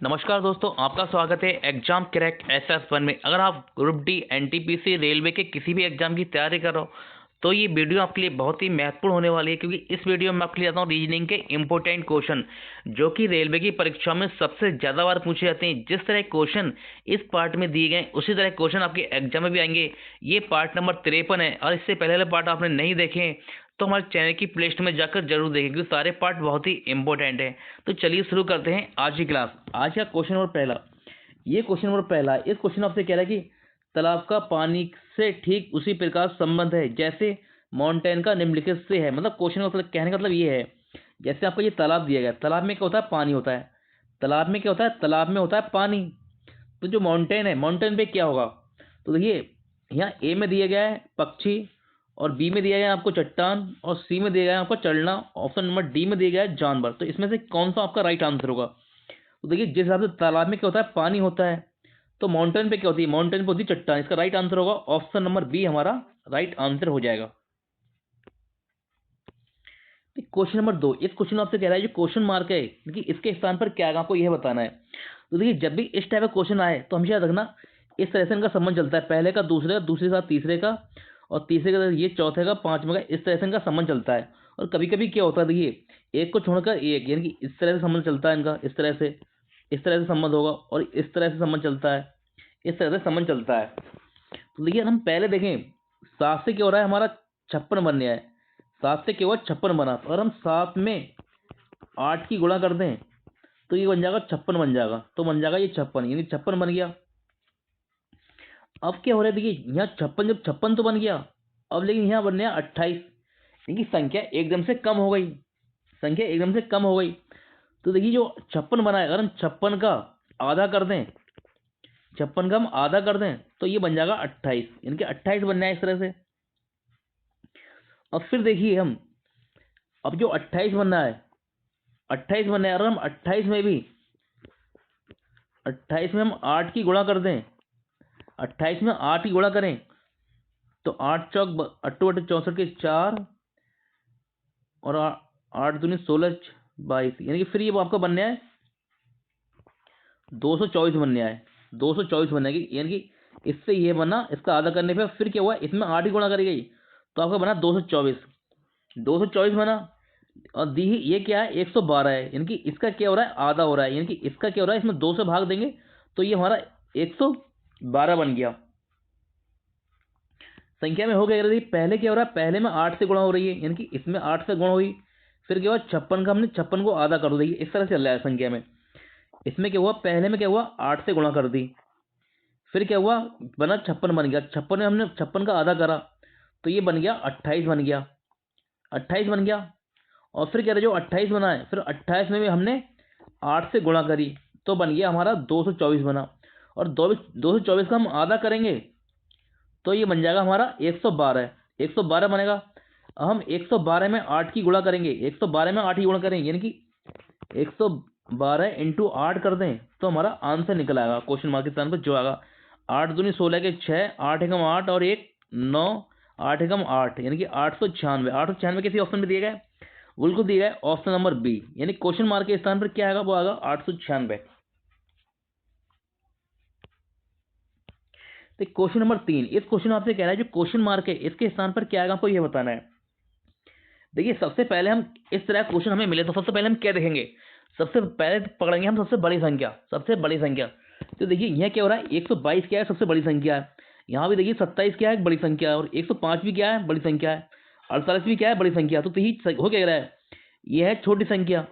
नमस्कार दोस्तों, आपका स्वागत है एग्जाम क्रैक SS1 में। अगर आप ग्रुप डी, एनटीपीसी, रेलवे के किसी भी एग्जाम की तैयारी कर रहे हो तो ये वीडियो आपके लिए बहुत ही महत्वपूर्ण होने वाली है, क्योंकि इस वीडियो में मैं आपके लिए आता हूँ रीजनिंग के इंपॉर्टेंट क्वेश्चन जो कि रेलवे की परीक्षा में सबसे ज़्यादा बार पूछे जाते हैं। जिस तरह क्वेश्चन इस पार्ट में दिए गए उसी तरह क्वेश्चन आपके एग्जाम में भी आएंगे। ये पार्ट नंबर 53 है और इससे पहले वाले पार्ट आपने नहीं देखे तो हमारे चैनल की प्लेलिस्ट में जाकर जरूर देखें, क्योंकि सारे पार्ट बहुत ही इंपॉर्टेंट हैं। तो चलिए शुरू करते हैं आज की क्लास। आज का क्वेश्चन नंबर पहला, ये क्वेश्चन नंबर पहला है। इस क्वेश्चन आपसे कह रहा है कि तालाब का पानी से ठीक उसी प्रकार संबंध है जैसे माउंटेन का निम्नलिखित से है। मतलब क्वेश्चन का मतलब कहने का मतलब ये है, जैसे आपको ये तालाब दिया गया, तालाब में क्या होता है? पानी होता है। तालाब में क्या होता है? तालाब में होता है पानी। तो जो माउंटेन है, माउंटेन पे क्या होगा? तो देखिए, यहाँ ए में दिया गया है पक्षी, और बी में दिया गया है आपको चट्टान, और सी में दिया गया है आपको चलना, ऑप्शन नंबर डी में दिया गया है जानवर। तो इसमें से कौन सा आपका राइट आंसर होगा? तो देखिए, जिस हिसाब से तालाब में क्या होता है? पानी होता है, तो माउंटेन पे क्या होती है? माउंटेन पे होती है चट्टान। इसका राइट आंसर होगा ऑप्शन नंबर बी, हमारा राइट आंसर हो जाएगा। क्वेश्चन नंबर 2, इस क्वेश्चन में आपसे कह रहा है जो क्वेश्चन मार्क है कि इसके स्थान पर क्या आएगा, आपको यह बताना है। तो देखिए, जब भी इस टाइप का क्वेश्चन आए तो हमेशा याद रखना इस तरह से इनका संबंध चलता है, पहले का दूसरे का, दूसरे के साथ तीसरे का, और तीसरे का ये चौथे का, पांचवें का, इस तरह से इनका संबंध चलता है। और कभी कभी क्या होता है, देखिए एक को छोड़कर एक, यानी कि इस तरह से संबंध चलता है इनका, इस तरह से संबंध होगा, और इस तरह से संबंध चलता है, इस तरह से संबंध चलता है। तो देखिए, हम पहले देखें 7 से क्या हो रहा है? हमारा 56 बन गया है। 7 से क्या हुआ? 56 बना। तो अगर हम 7 में 8 की गुणा कर दें तो ये बन जाएगा 56 बन जाएगा। तो बन जाएगा ये 56, यानी 56 बन गया। अब क्या हो रहा है? देखिए, यहाँ 56, जब 56 तो बन गया, अब लेकिन यहाँ बन गया 28, यानी संख्या एकदम से कम हो गई, संख्या एकदम से कम हो गई। तो देखिए, जो 56 बना है, अगर हम 56 का आधा कर दें, 56 का हम आधा कर दें तो ये बन जाएगा 28, यानी कि 28 बनना है इस तरह से। अब फिर देखिए, हम अब जो 28 बनना है, 28 बनना है, अगर हम 28 में हम 8 की गुणा कर दें, 28 में 8 की गुणा करें तो 8 चौक 8 बटे 64 के 4, और 8 दूनी 16 22, यानी कि फिर ये आपका बनने है 224 बनने आए, 224 बनने की, यानी कि इससे ये बना, इसका आधा करने पे फिर क्या हुआ? इसमें 8 ही गुणा करी गई तो आपका बना 224, 224 बना। और दी ये क्या है? 112 है, यानी कि इसका क्या हो रहा है? आधा हो रहा है, यानी कि इसका क्या हो रहा है? इसमें 2 से भाग देंगे तो ये हमारा 112 बन गया। संख्या में हो गया। पहले क्या हो रहा है? पहले में 8 से गुणा हो रही है, यानी कि इसमें 8 से गुणा हुई, फिर क्या हुआ? 56 का हमने 56 को आधा कर दो। देखिए, इस तरह से चल रहा है संख्या में। इसमें क्या हुआ? पहले में क्या हुआ? 8 से गुणा कर दी, फिर क्या हुआ? बना 56 बन गया। 56 में हमने 56 का आधा करा तो ये बन गया 28 बन गया, 28 बन गया। और फिर कह रहे जो 28 बना है, फिर 28 में भी हमने 8 से गुणा करी तो बन गया हमारा 224 बना। और 224 का हम आधा करेंगे तो ये बन जाएगा हमारा 112, 112 बनेगा। अब हम 112 में 8 की गुणा करेंगे, 112 में 8 की गुणा करेंगे, यानी कि 112 इंटू 8 कर दें तो हमारा आंसर निकल आएगा क्वेश्चन मार्क के स्थान पर जो आएगा 8 दूनी 16 के 6, 8 एकम 8 और 1 9, 8 एकम 8, यानी कि 896। 896 किसी ऑप्शन में दिया गया? बिल्कुल दिया है ऑप्शन नंबर बी, यानी क्वेश्चन मार्क के स्थान पर क्या आएगा? वो आएगा 896। तो क्वेश्चन नंबर 3, इस क्वेश्चन आपसे कह रहा है जो क्वेश्चन मार्क है इसके स्थान पर क्या आएगा, आपको यह बताना है। देखिए, सबसे पहले हम इस तरह क्वेश्चन हमें मिले तो सबसे पहले हम क्या देखेंगे? सबसे पहले पकड़ेंगे हम सबसे बड़ी संख्या, सबसे बड़ी संख्या। तो देखिए, यह क्या हो रहा है? 122 क्या है? सबसे बड़ी संख्या है। यहाँ भी देखिए 27 क्या है? बड़ी संख्या है। और 105 भी क्या है? बड़ी संख्या है। 48 भी क्या है? बड़ी संख्या। तो यही हो क्या रहा है? यह है छोटी संख्या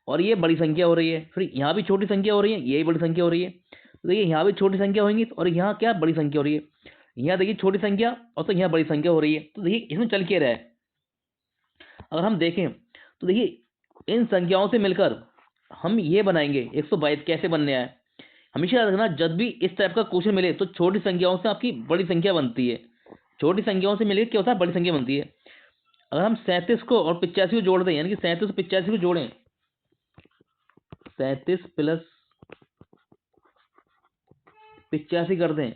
और ये बड़ी संख्या हो रही है। फिर यहाँ भी छोटी संख्या हो रही है, यही बड़ी संख्या हो रही है। तो देखिए, यहाँ भी छोटी संख्या होंगी और यहाँ क्या? बड़ी संख्या हो रही है। यहाँ देखिए छोटी संख्या और तो यहाँ बड़ी संख्या हो रही है। तो देखिए, इसमें चल के रहा है, अगर हम देखें तो देखिए इन संख्याओं से मिलकर हम ये बनाएंगे 122 कैसे बनने आए। हमेशा याद रखना, जब भी इस टाइप का क्वेश्चन मिले तो छोटी संख्याओं से आपकी बड़ी संख्या बनती है, छोटी संख्याओं से मिले क्या होता है? बड़ी संख्या बनती है। अगर हम 37 को और 85 को जोड़ दें, यानी कि 37 और 85 को जोड़ें, 37 प्लस 85 कर दें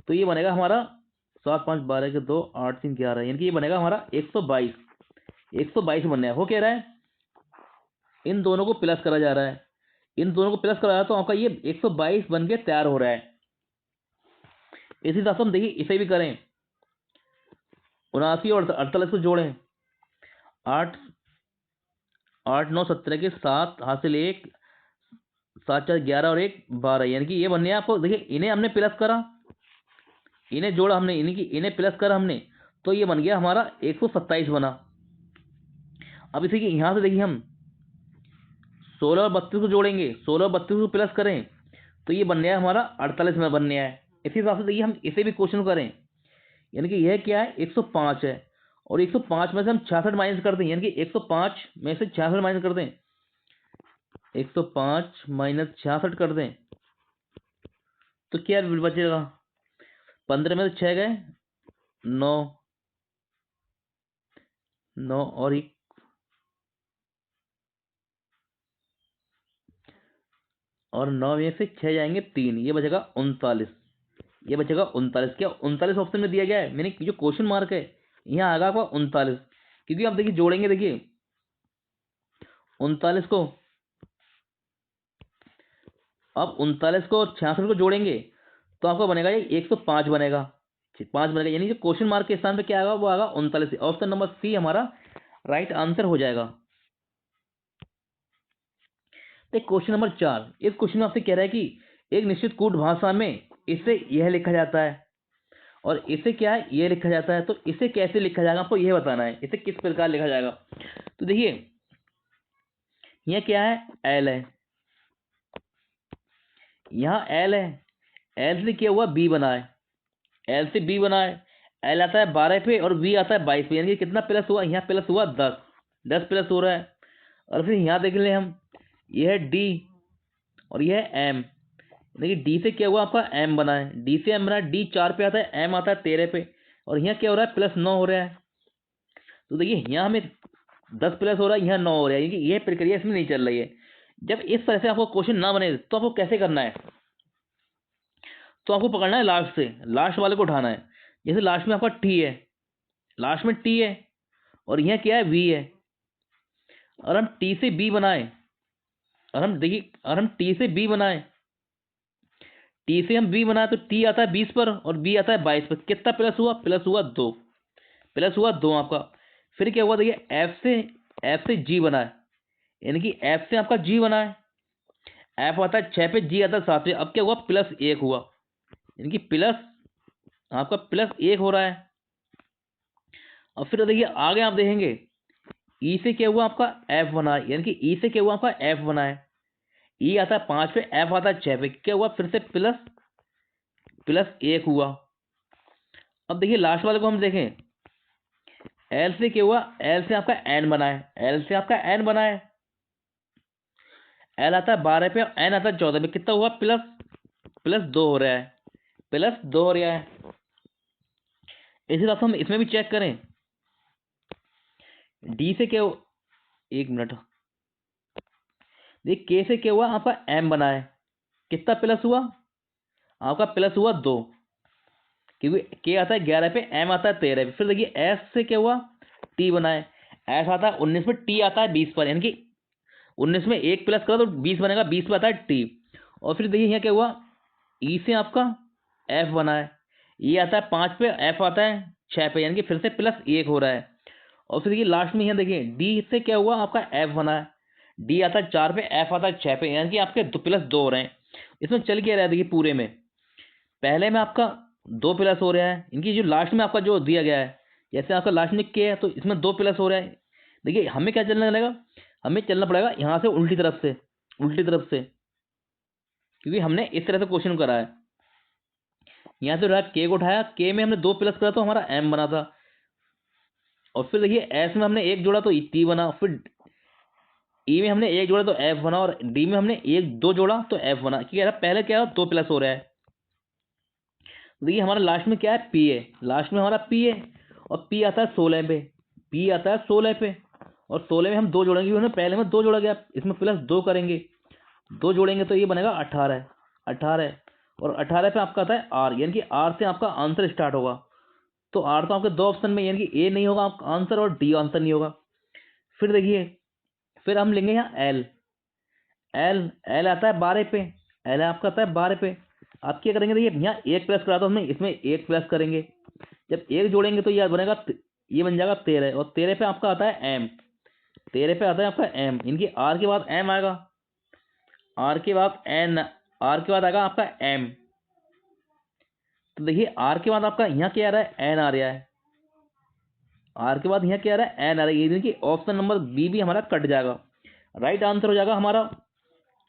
तो ये बनेगा हमारा 7 5 12 के 2 8 3 11, यानी कि ये बनेगा हमारा 122, 122 बनना है। हो क्या रहा है? इन दोनों को प्लस करा जा रहा है, इन दोनों को प्लस कराया तो आपका ये 122 बन के तैयार हो रहा है। इसी हिसाब से हम देखिए इसे भी करें, 79 और 48 को जोड़ें, 8 8 9 17 के 7 हासिल 1, 7 4 11 और 1 12, यानी कि ये बनने आपको देखिए, इन्हें हमने प्लस करा, इन्हें जोड़ा हमने, इन्हें प्लस करा हमने, तो ये बन गया हमारा 127 बना। अब इसे यहां से देखिए हम 16 और 32 को जोड़ेंगे, 16 और 32 को प्लस करें तो ये बन गया हमारा 48 में बन गया है। इसी हिसाब से देखिए हम इसे भी क्वेश्चन करें, यानी कि यह क्या है 105 है, और 105 में से हम 66 माइनस कर दें, यानी कि 105 में से 66 माइनस कर दें, 105 माइनस 66 कर दें तो क्या बचेगा, 15 में से 6 गए 9, 9 और 1, और 9 में से 6 जाएंगे 3, ये बचेगा 39, ये बचेगा 39। क्या 39 ऑप्शन में दिया गया है, मैंने जो क्वेश्चन मार्क है यहाँ आएगा आपका 39, क्योंकि आप देखिए जोड़ेंगे, देखिए 39 को, अब 39 को 66 को जोड़ेंगे तो आपका बनेगा ये 105 बनेगा, 5 बनेगा, यानी जो क्वेश्चन मार्क के स्थान पे क्या आएगा वो आएगा 39। ऑप्शन नंबर सी हमारा राइट आंसर हो जाएगा। तो क्वेश्चन नंबर 4, इस क्वेश्चन में आपसे कह रहा है कि एक निश्चित कूट भाषा में इसे यह लिखा जाता है और इसे क्या है ये लिखा जाता है, तो इसे कैसे लिखा जाएगा आपको यह बताना है, इसे किस प्रकार लिखा जाएगा। तो देखिए यह क्या है, एल है, यहाँ एल है, एल से क्या हुआ बी बना है, एल से बी बना है, एल आता है 12 पे और बी आता है 22 पे, यानी कि कितना प्लस हुआ, यहाँ प्लस हुआ 10, 10 प्लस हो रहा है। और फिर यहाँ देख लें हम, यह है डी और यह है एम, देखिए डी से क्या हुआ आपका एम बना है, डी से एम बना है, डी 4 पे आता है, एम आता है 13 पे, और यहाँ क्या हो रहा है प्लस 9 हो रहा है। तो देखिए यहाँ हमें 10 प्लस हो रहा है, यहाँ 9 हो रहा है, क्योंकि यह प्रक्रिया इसमें नहीं चल रही है। जब इस तरह से आपको क्वेश्चन ना बने तो आपको कैसे करना है, तो आपको पकड़ना है लास्ट से, लास्ट वाले को उठाना है। जैसे लास्ट में आपका टी है, लास्ट में टी है और यहाँ क्या है वी है, और हम टी से बी बनाए, और हम देखिए और हम टी से बी बनाए, टी से हम बी बनाए तो टी आता है 20 पर और बी आता है 22 पर, कितना प्लस हुआ, प्लस हुआ 2, प्लस हुआ 2 आपका। फिर क्या हुआ देखिए एफ से जी बना है, यानी कि एफ से आपका जी बना है, एफ आता है 6 पे, जी आता है 7 पे, अब क्या हुआ प्लस 1 हुआ, यानी कि प्लस आपका प्लस 1 हो रहा है। अब फिर देखिए आगे आप देखेंगे ई से क्या हुआ आपका एफ बना है, यानी कि ई से क्या हुआ आपका एफ बना है, ई आता है 5 पे, एफ आता है 6 पे, क्या हुआ फिर से प्लस प्लस 1 हुआ। अब देखिए लास्ट वाले को हम देखें, एल से क्या हुआ, एल से आपका एन बना है, एल से आपका एन बना है, एल आता है 12 पे, एन आता है 14 पे, कितना हुआ प्लस प्लस 2 हो रहा है, प्लस 2 हो रहा है। इसी हिसाब से हम इसमें भी चेक करें, डी से क्या हो, एक मिनट, देख के से क्या हुआ आपका एम बना है, कितना प्लस हुआ आपका प्लस हुआ 2, क्योंकि के आता है 11 पे, एम आता है 13 पे। फिर देखिए एस से क्या हुआ टी बना है, एस आता है 19 पे, टी आता है 20 पर, यानी कि 19 में 1 प्लस करो तो 20 बनेगा, 20 पे आता है टी। और फिर देखिए यहाँ क्या हुआ, ई से आपका एफ बना है, ये आता है 5 पे, एफ आता है 6 पे, यानी कि फिर से प्लस 1 हो रहा है। और फिर देखिए लास्ट में यहाँ देखिए डी से क्या हुआ आपका एफ बना है, डी आता है 4 पे, एफ आता है 6 पे, यानी कि आपके प्लस 2 हो रहे हैं। इसमें चल क्या रहा है देखिए, पूरे में पहले में आपका 2 प्लस हो रहा है, इनकी जो लास्ट में आपका जो दिया गया है, जैसे आपका लास्ट में के है तो इसमें 2 प्लस हो रहा है। देखिए हमें क्या चलना पड़ेगा, हमें चलना पड़ेगा यहाँ से उल्टी तरफ से, उल्टी तरफ से, क्योंकि हमने इस तरह से क्वेश्चन करा है। यहाँ से के को उठाया, के में हमने 2 प्लस करा तो हमारा एम बना था, और फिर देखिए एस में हमने 1 जोड़ा तो टी बना, फिर ई में हमने 1 जोड़ा तो एफ बना, और डी में हमने 2 जोड़ा तो एफ बना, क्योंकि पहले क्या 2 प्लस हो रहा है। देखिए हमारा लास्ट में क्या है पी है, लास्ट में हमारा पी है, और पी आता है 16 पे, पी आता है 16 पे, और 16 में हम 2 जोड़ेंगे, उन्होंने पहले में 2 जोड़ा गया, इसमें प्लस 2 करेंगे, 2 जोड़ेंगे तो ये बनेगा 18, 18, और 18 पे आपका आता है आर, यानी कि आर से आपका आंसर स्टार्ट होगा। तो आर तो आपके 2 ऑप्शन में, यानी कि ए नहीं होगा आपका आंसर और डी आंसर नहीं होगा। फिर देखिए फिर हम लेंगे यहाँ एल, एल एल आता है 12 पे, एल आपका आता है 12 पे। आप क्या करेंगे, देखिए यहाँ 1 प्लस करा, तो हमने इसमें 1 प्लस करेंगे, जब 1 जोड़ेंगे तो ये बनेगा, ये बन जाएगा 13, और 13 पे आपका आता है एम, 13 पे आता है आपका एम, इनकी आर के बाद एम आएगा, आर के बाद एन, आर के बाद आएगा आपका एम। तो देखिए आर के बाद आपका यहाँ क्या आ रहा है, एन आ रहा है, आर के बाद यहाँ क्या आ रहा है, एन आ रहा है। ये देखिए ऑप्शन नंबर बी भी हमारा कट जाएगा, राइट आंसर हो जाएगा हमारा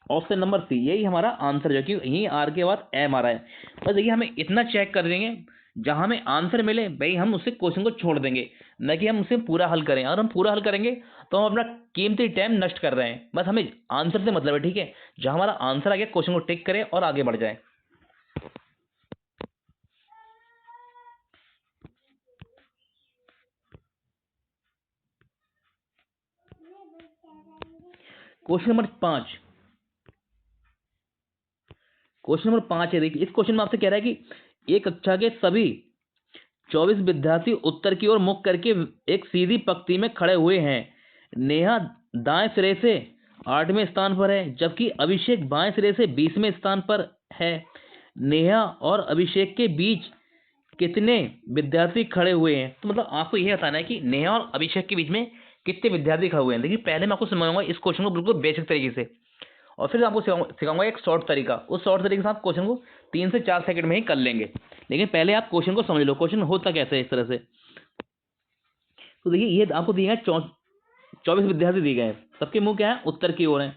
ऑप्शन नंबर सी, यही हमारा आंसर है, क्योंकि यही आर के बाद एम आ रहा है। बस देखिए हमें इतना चेक कर देंगे, जहां हमें आंसर मिले भाई हम उससे क्वेश्चन को छोड़ देंगे, न कि हम उसे पूरा हल करें। अगर हम पूरा हल करेंगे तो हम अपना कीमती टाइम नष्ट कर रहे हैं। बस हमें आंसर से मतलब है, ठीक है, जहां हमारा आंसर आ गया क्वेश्चन को टिक करें और आगे बढ़ जाए। क्वेश्चन नंबर 5, क्वेश्चन नंबर 5 है, देखिए इस क्वेश्चन में आपसे कह रहा है कि एक कक्षा के सभी 24 विद्यार्थी उत्तर की ओर मुख करके एक सीधी पंक्ति में खड़े हुए हैं। नेहा दाएं सिरे से 8वें स्थान पर है, जबकि अभिषेक बाएं सिरे से 20वें स्थान पर है। नेहा और अभिषेक के बीच कितने विद्यार्थी खड़े हुए हैं? तो मतलब आपको यह बताना है कि नेहा और अभिषेक के बीच में कितने विद्यार्थी खड़े हुए हैं। देखिए पहले मैं आपको समझाऊंगा इस क्वेश्चन को बिल्कुल बेसिक तरीके से, और फिर आपको सिखाऊंगा एक शॉर्ट तरीका। उस शॉर्ट तरीके से आप क्वेश्चन को 3 से 4 सेकंड में ही कर लेंगे, लेकिन पहले आप क्वेश्चन को समझ लो, क्वेश्चन होता कैसे है इस तरह से। तो देखिए ये आपको दिए हैं 24 विद्यार्थी दिए गए हैं, सबके मुंह क्या है, उत्तर की ओर है।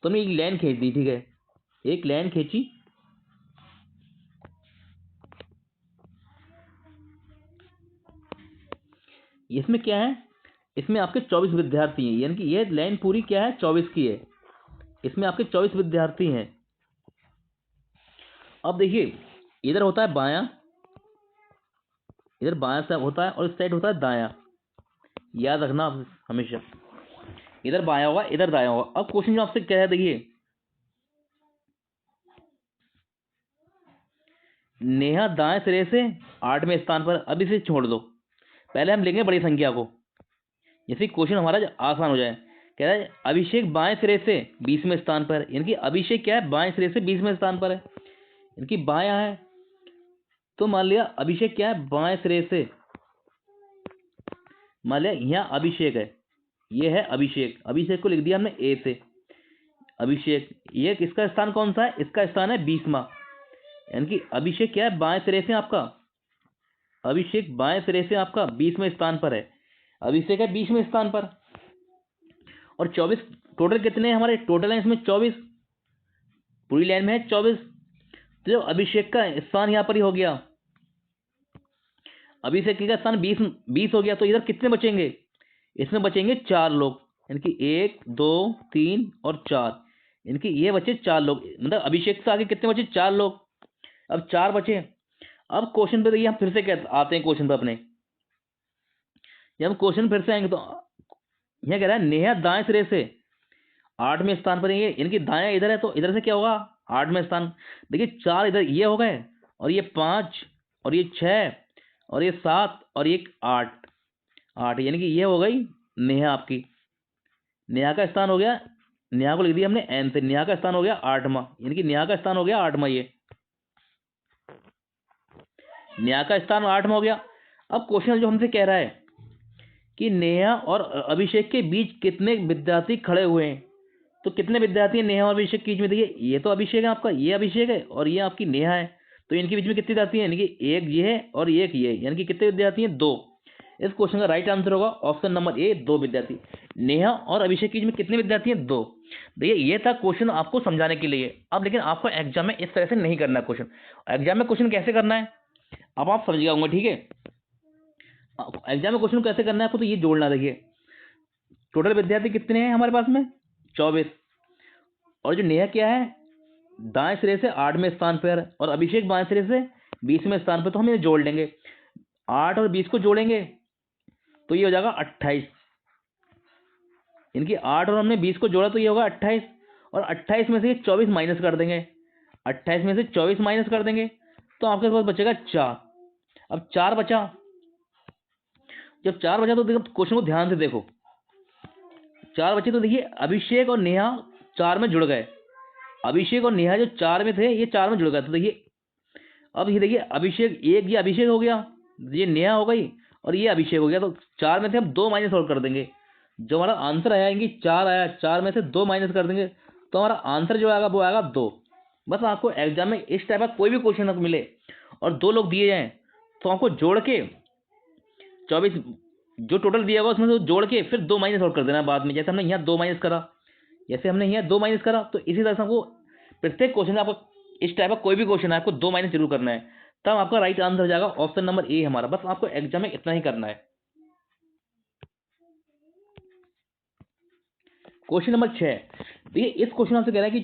तो हमने एक लाइन खींच दी, ठीक है, एक लाइन खींची, इसमें क्या है, इसमें आपके 24 विद्यार्थी हैं, यानी कि ये लाइन पूरी क्या है, 24 की है, इसमें आपके 24 विद्यार्थी हैं। अब देखिए इधर होता है बायां, इधर बायां से होता है और इस साइड होता है दायां, याद रखना आप हमेशा, इधर बायां होगा इधर दायां होगा। अब क्वेश्चन जो आपसे क्या है, देखिए नेहा दाएं सिरे से 8वें स्थान पर, अब इसे छोड़ दो, पहले हम लेंगे बड़ी संख्या को, जैसे क्वेश्चन हमारा आसान हो जाए। कह रहा है अभिषेक बाएं सिरे से 20वें स्थान पर, यानी अभिषेक क्या है, बाएं सिरे से 20वें स्थान पर है, इनकी बायां है। तो मान लिया अभिषेक क्या है, बाएं सिरे से, मान लिया यहाँ अभिषेक है, ये है अभिषेक, अभिषेक को लिख दिया हमने ए से, अभिषेक, ये किसका स्थान कौन सा है, इसका स्थान है 20वां, यानी कि अभिषेक क्या है, बाएं सिरे से आपका, अभिषेक बाएं सिरे से आपका 20वें स्थान पर है, अभिषेक है 20वें स्थान पर। और 24 टोटल कितने हैं हमारे, टोटल है इसमें 24, पूरी लाइन में है 24। तो जो अभिषेक का स्थान यहाँ पर ही हो गया, अभिषेक का स्थान 20 हो गया, तो इधर कितने बचेंगे, इसमें बचेंगे 4 लोग, यानी कि 1 2 3 और 4, इनकी ये बचे 4 लोग, मतलब अभिषेक से आगे कितने बचे, 4 लोग, अब 4 बचे। अब क्वेश्चन पे देखिए हम फिर से आते हैं क्वेश्चन पे अपने, जब हम क्वेश्चन फिर से आएंगे तो यह कह रहा है नेहा दाएं सिरे से 8वें स्थान पर, ये इनकी दायां इधर है, तो इधर से क्या होगा, 8वें स्थान। देखिए 4 इधर ये हो गए, और ये 5 और ये 6 और ये 7 और ये 8, 8 यानी कि ये हो गई नेहा आपकी, नेहा का स्थान हो गया, नेहा को लिख दिया हमने एन से, नेहा का स्थान हो गया 8वां, यानी कि नेहा का स्थान हो गया 8वां, ये नेहा का स्थान 8वां हो गया। अब क्वेश्चन जो हमसे कह रहा है कि नेहा और अभिषेक के बीच कितने विद्यार्थी खड़े हुए हैं, तो कितने विद्यार्थी हैं नेहा और अभिषेक के बीच में, देखिए ये तो अभिषेक है आपका, ये अभिषेक है और ये आपकी नेहा है, तो इनके बीच में कितने विद्यार्थी हैं, यानी कि एक ये है और एक ये है, यानी कि कितने विद्यार्थी हैं, 2। इस क्वेश्चन का राइट आंसर होगा ऑप्शन नंबर ए, 2 विद्यार्थी। नेहा और अभिषेक के बीच में कितने विद्यार्थी हैं, 2। देखिए ये था क्वेश्चन आपको समझाने के लिए। अब लेकिन आपको एग्जाम में इस तरह से नहीं करना क्वेश्चन, एग्जाम में क्वेश्चन कैसे करना है अब आप समझ जाओगे, ठीक है। एग्जाम में क्वेश्चन कैसे करना है आपको, तो ये जोड़ना, देखिए टोटल विद्यार्थी कितने हैं हमारे पास में, 24, और जो नेहा क्या है, दाएं सिरे से 8वें स्थान पर, और अभिषेक बाएं सिरे से 20वें स्थान पर, तो हम इन्हें जोड़ लेंगे, 8 और 20 को जोड़ेंगे तो ये हो जाएगा 28, इनकी 8 और हमने 20 को जोड़ा तो ये होगा 28, और 28 में से 24 माइनस कर देंगे, 28 में से 24 माइनस कर देंगे तो आपके पास बचेगा 4। अब 4 बचा, जब 4 बचा तो देखो क्वेश्चन को ध्यान से देखो, 4 बचे तो देखिए अभिषेक और नेहा चार में जुड़ गए, अभिषेक और नेहा जो चार में थे ये चार में जुड़ गए। तो देखिए अब ये देखिए अभिषेक, एक ये अभिषेक हो गया, ये नेहा हो गई और ये अभिषेक हो गया। तो चार में से हम दो माइनस और कर देंगे, जो हमारा आंसर आया कि चार आया, चार में से दो माइनस कर देंगे तो हमारा आंसर जो आएगा वो आएगा दो। बस आपको एग्जाम में इस टाइप का कोई भी क्वेश्चन आपको मिले और दो लोग दिए जाएं तो आपको जोड़ के 24 जो टोटल दिया होगा उसमें से जोड़ के फिर दो माइनस और कर देना बाद में। जैसे हमने यहाँ दो माइनस करा, जैसे हमने यहाँ दो माइनस करा, तो इसी तरह से आपको प्रत्येक क्वेश्चन में आपको इस टाइप का कोई भी क्वेश्चन है आपको दो माइनस जरूर करना है, तब आपका राइट आंसर हो जाएगा ऑप्शन नंबर ए हमारा। बस आपको एग्जाम में इतना ही करना है। क्वेश्चन नंबर 6, देखिए इस क्वेश्चन आपसे कह रहा है कि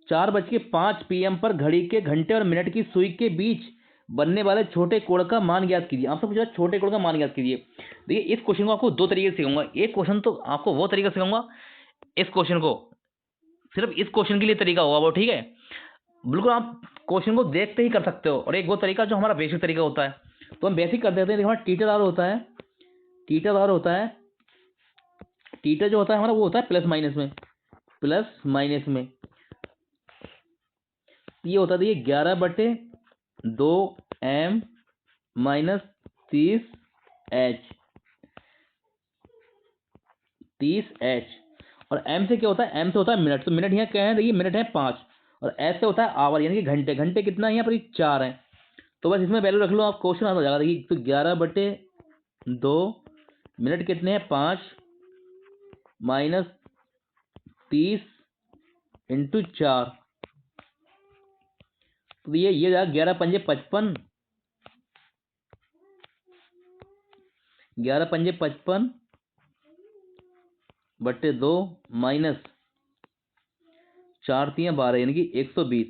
4:05 PM पर घड़ी के घंटे और मिनट की सुई के बीच बनने वाले छोटे कोण का मान ज्ञात कीजिए। आपसे पूछा छोटे कोण का मान ज्ञात कीजिए। देखिए इस क्वेश्चन को आपको दो तरीके से सिखाऊंगा। एक क्वेश्चन तो आपको वो तरीका सिखाऊंगा, इस क्वेश्चन को सिर्फ इस क्वेश्चन के लिए तरीका होगा वो, ठीक है, बिल्कुल आप क्वेश्चन को देखते ही कर सकते हो। और एक वो तरीका जो हमारा बेसिक तरीका होता है, तो हम बेसिक कर देते हैं। देखो हमारा टीटर आर होता है, टीटर आर होता है, टीटर जो होता है हमारा वो होता है प्लस माइनस में, प्लस माइनस में ये होता है 11/2m माइनस 30h, 30h। और m से क्या होता है, m से होता है मिनट, तो मिनट यहाँ क्या है, देखिए मिनट है 5, और s से होता है आवर यानी कि घंटे, घंटे कितना है यहाँ पर 4 है। तो बस इसमें वैल्यू रख लो आप, क्वेश्चन आता जाएगा। देखिए तो 11/2 मिनट कितने हैं 5 माइनस 30 इंटू 4, तो ये जाएगा 11×5 = 55, 11×5 = 2 माइनस 4×3 = 12 यानी कि 120।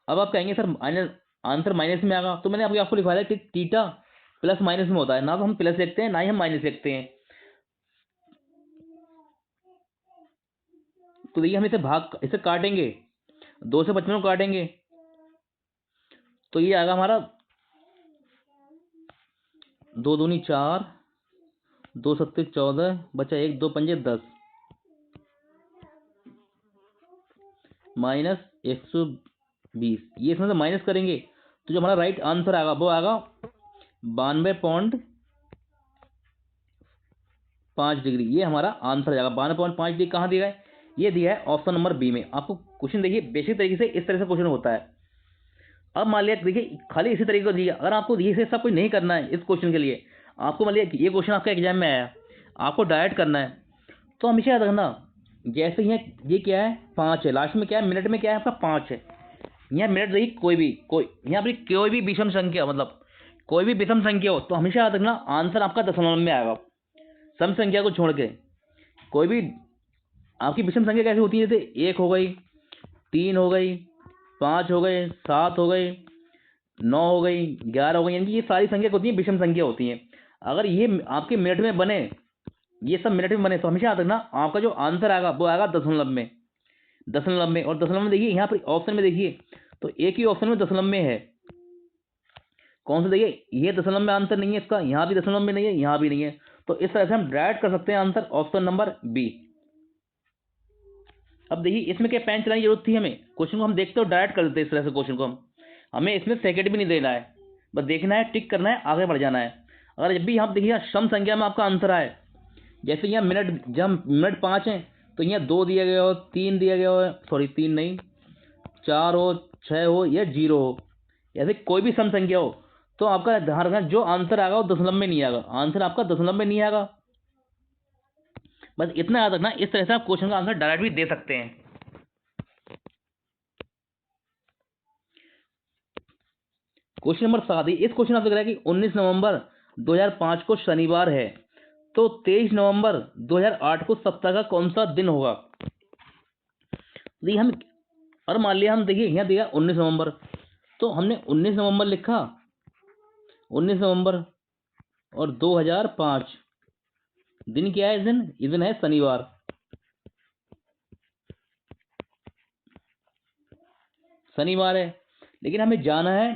अब आप कहेंगे सर आंसर माइनस में आएगा, तो मैंने आपको लिखवाया कि थीटा प्लस माइनस में होता है, ना तो हम प्लस लिखते हैं ना ही हम माइनस लिखते हैं। तो देखिए हम इसे काटेंगे, 2 से 55 को काटेंगे तो ये आएगा हमारा 2 दूनी 4, 2 सत्ते 14, बचा 1, 2 पंजे 10 माइनस 120। ये इसमें से माइनस करेंगे तो जो हमारा राइट आंसर आएगा वो आएगा 92.5 डिग्री। ये हमारा आंसर जाएगा 92.5 डिग्री। कहाँ दिया है, ये दिया है ऑप्शन नंबर बी में। आपको क्वेश्चन देखिए बेसिक तरीके से इस तरह से क्वेश्चन होता है। अब मान लिया देखिए खाली इसी तरीके को दिया, अगर आपको ये सब कुछ नहीं करना है इस क्वेश्चन के लिए, आपको मान लिया ये क्वेश्चन आपका एग्जाम में आया, आपको डायरेक्ट करना है, तो हमेशा याद रखना जैसे यहाँ ये क्या है 5 है, लास्ट में क्या है मिनट में क्या है आपका 5 है, यहाँ मिनट देखिए कोई यहाँ पर कोई भी विषम संख्या, मतलब कोई भी विषम संख्या हो तो हमेशा याद रखना आंसर आपका दशमलव में आएगा। सम संख्या को छोड़ के कोई भी आपकी विषम संख्या कैसी होती है, जैसे 1 हो गई, 3 हो गई, 5 हो गए, 7 हो गई, 9 हो गई, 11 हो गई, यानी कि ये सारी संख्या होती है विषम संख्या होती हैं। अगर ये आपके मिनट में बने, ये सब मिनट में बने, तो हमेशा याद रखना आपका जो आंसर आएगा वो आएगा दशमलव में, दशमलव में। और दशमलव में देखिए यहाँ पर ऑप्शन में देखिए तो एक ही ऑप्शन में दशमलव में है, कौन सा, देखिए ये दशमलव में आंसर नहीं है इसका, यहाँ भी दशमलव में नहीं है, यहाँ भी नहीं है। तो इस तरह से हम डायरेक्ट कर सकते हैं आंसर ऑप्शन नंबर बी। अब देखिए इसमें क्या पेन चलाने की जरूरत थी, हमें क्वेश्चन को हम देखते हो डायरेक्ट कर देते हैं इस तरह से क्वेश्चन को। हमें इसमें सेकंड भी नहीं देना है, बस देखना है, टिक करना है, आगे बढ़ जाना है। अगर जब भी आप देखिए सम संख्या में आपका आंसर आए, जैसे यहाँ मिनट, जब मिनट 5 हैं तो यहाँ 2 दिया गया हो, 3 दिया गया हो, सॉरी 3 नहीं, 4 हो, 6 हो या 0 हो, ऐसे कोई भी सम संख्या हो, तो आपका ध्यान रखना जो आंसर आएगा वो दशमलव में नहीं आएगा, आंसर आपका दशमलव में नहीं आएगा। बस इतना याद रखना, इस तरह से आप क्वेश्चन का आंसर डायरेक्ट भी दे सकते हैं। क्वेश्चन नंबर 7, इस क्वेश्चन आपसे कह रहा है कि 19 नवंबर 2005 को शनिवार है, तो 23 नवंबर 2008 को सप्ताह का कौन सा दिन होगा। देखिए हम, और मान लिया हम देखिए यहाँ दिया 19 नवंबर, तो हमने 19 नवंबर लिखा, 19 नवंबर और 2005 दिन क्या है, इस दिन है शनिवार, शनिवार है। लेकिन हमें जाना है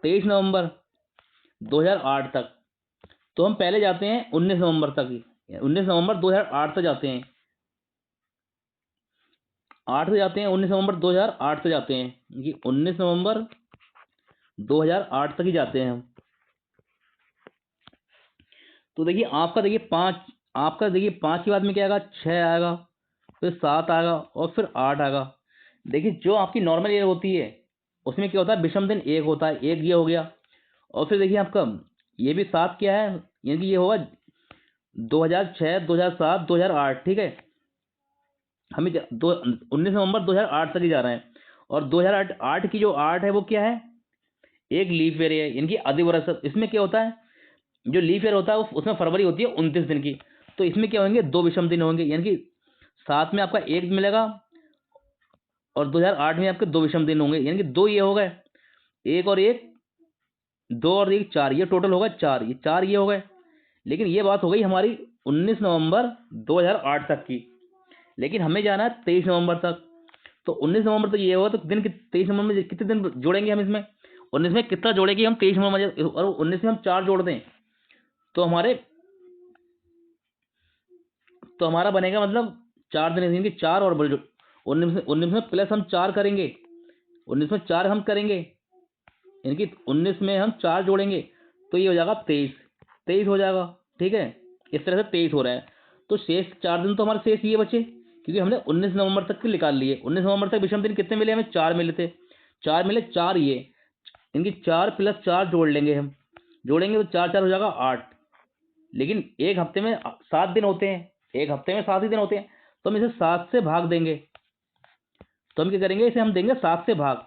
23 नवंबर 2008 तक, तो हम पहले जाते हैं 19 नवंबर तक ही, 19 नवंबर 2008 तक जाते हैं। 8 से जाते हैं, 19 नवंबर 2008 से जाते हैं, ये 19 नवंबर 2008 तक ही जाते हैं हम। तो देखिए आपका, देखिए 5, आपका देखिए 5 के बाद में क्या आएगा, 6 आएगा, फिर 7 आएगा और फिर 8 आएगा। देखिए जो आपकी नॉर्मल ईयर होती है उसमें क्या होता है, विषम दिन 1 होता है, 1 ये हो गया। और फिर देखिए आपका ये भी 7 क्या है, यानी कि ये होगा 2006, 2007, 2008, ठीक है। हमें 19 नवंबर 2008 तक ही जा रहे हैं। और 2008 8 की जो 8 है वो क्या है, एक लीप ईयर है, इनकी अधिवर्ष। इसमें क्या होता है, जो लीप ईयर होता है उसमें फरवरी होती है 29 दिन की। तो इसमें क्या होंगे, 2 विषम दिन होंगे, यानी कि 7 में आपका 1 मिलेगा और 2008 में आपके 2 विषम दिन होंगे, यानी कि 2 ये हो गए, 1 और 1, 2 और 1 4, ये टोटल होगा 4, ये 4 ये हो गए। लेकिन ये बात हो गई हमारी 19 नवंबर 2008 तक की, लेकिन हमें जाना है 23 नवंबर तक। तो 19 नवंबर तो ये होगा, तो दिन 23 नवंबर में कितने दिन जोड़ेंगे हम इसमें, 19 में कितना जोड़ेंगे हम, 23 नवंबर और 19 में हम 4 जोड़ दें तो हमारे, तो हमारा बनेगा मतलब 4 दिन, यानी कि 4 और 19 में प्लस हम 4 करेंगे, 19 में 4 हम करेंगे, यानी कि 19 में हम 4 जोड़ेंगे तो ये हो जाएगा 23, 23 हो जाएगा, ठीक है। इस तरह से 23 हो रहा है। तो शेष 4 दिन तो हमारे शेष ये बचे, क्योंकि हमने 19 नवंबर तक के निकाल लिए। 19 नवंबर तक विषम दिन कितने मिले हमें, 4 मिले थे, 4 मिले, 4 ये, इनकी 4 प्लस 4 जोड़ लेंगे हम, जोड़ेंगे तो 4 4 हो जाएगा 8। लेकिन एक हफ्ते में 7 दिन होते हैं, एक हफ्ते में 7 ही दिन होते हैं, तो हम इसे 7 से भाग देंगे। तो हम क्या करेंगे, इसे हम देंगे 7 से भाग,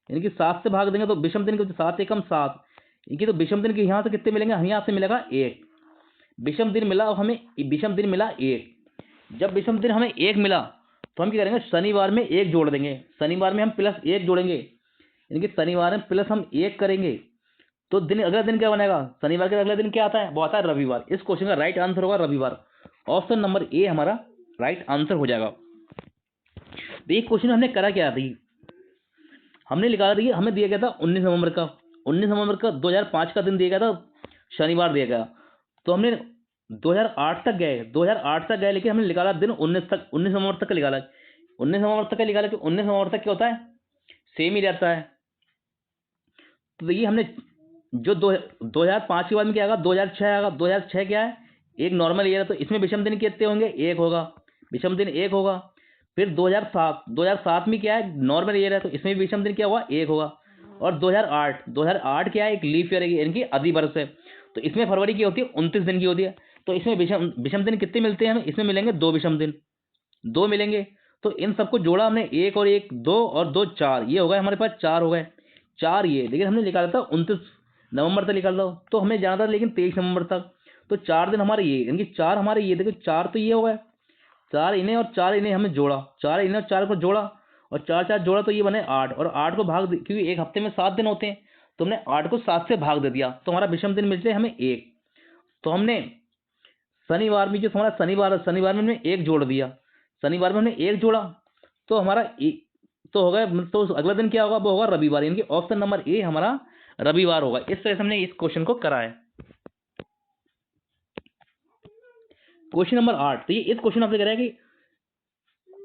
यानी कि 7 से भाग देंगे तो विषम दिन के 7 एकम 7, इनकी तो विषम दिन के यहाँ से कितने मिलेंगे, हमें यहाँ से मिलेगा 1 विषम दिन मिला, और हमें विषम दिन मिला 1। जब विषम दिन हमें 1 मिला तो हम क्या करेंगे, शनिवार में 1 जोड़ देंगे, शनिवार में हम प्लस 1 जोड़ेंगे, यानी कि शनिवार में प्लस हम 1 करेंगे तो दिन, अगला दिन क्या बनेगा, शनिवार के अगला दिन क्या आता है, वो आता है रविवार। इस क्वेश्चन का राइट आंसर होगा रविवार। ऑप्शन नंबर ए हमारा राइट आंसर हो जाएगा। देखिए क्वेश्चन हमने करा क्या थी, हमने निकाला, देखिए हमें दिया गया था 19 नवंबर का, 19 नवंबर का 2005 का दिन दिया गया था, शनिवार दिया गया। तो हमने 2008 तक गए, 2008 तक गए, लेकिन हमने निकाला दिन 19 तक, 19 नवंबर तक का निकाला, 19 नवंबर तक का निकाला, कि 19 नवंबर तक क्या होता है, सेम ही रहता है। तो देखिए हमने जो 2005 के बाद में क्या आएगा, 2006 आएगा, 2006 क्या है, एक नॉर्मल ईयर है, तो इसमें विषम दिन कितने होंगे, 1 होगा, विषम दिन 1 होगा। फिर 2007 में क्या है, नॉर्मल ईयर है, तो इसमें भी विषम दिन क्या होगा, 1 होगा। और 2008 क्या है, एक लीप ईयर है, यानी कि अधिवर्ष है, तो इसमें फरवरी की होती है 29 दिन की होती है। तो इसमें विषम विषम दिन कितने मिलते हैं हमें, इसमें मिलेंगे 2 विषम दिन, 2 मिलेंगे। तो इन सबको जोड़ा हमने, 1 और 1 2 और 2 4, ये हो गए हमारे पास 4 हो गए, 4 ये, लेकिन हमने निकाला था 29 नवंबर तक निकाल दो, तो हमें जाना था लेकिन 23 नवंबर तक। तो 4 दिन हमारे ये, यानी कि 4 हमारे ये, देखो 4 तो ये हो गए, 4 इन्हें और 4 इन्हें हमने जोड़ा, 4 इन्हें और 4 को जोड़ा और 4 4 जोड़ा तो ये बने 8, और 8 को भाग क्योंकि एक हफ्ते में 7 दिन होते हैं, तो हमने 8 को 7 से भाग दे दिया, तो हमारा विषम दिन मिलते हमें 1। तो हमने शनिवार में, जो हमारा शनिवार में हमने 1 जोड़ दिया, शनिवार में हमने 1 जोड़ा, तो हमारा तो होगा, तो अगला दिन क्या होगा, वो होगा रविवार, यानी कि ऑप्शन नंबर ए हमारा रविवार होगा। इस तरह से हमने इस क्वेश्चन को करा है। क्वेश्चन नंबर 8, तो ये इस क्वेश्चन आपसे कह रहा है कि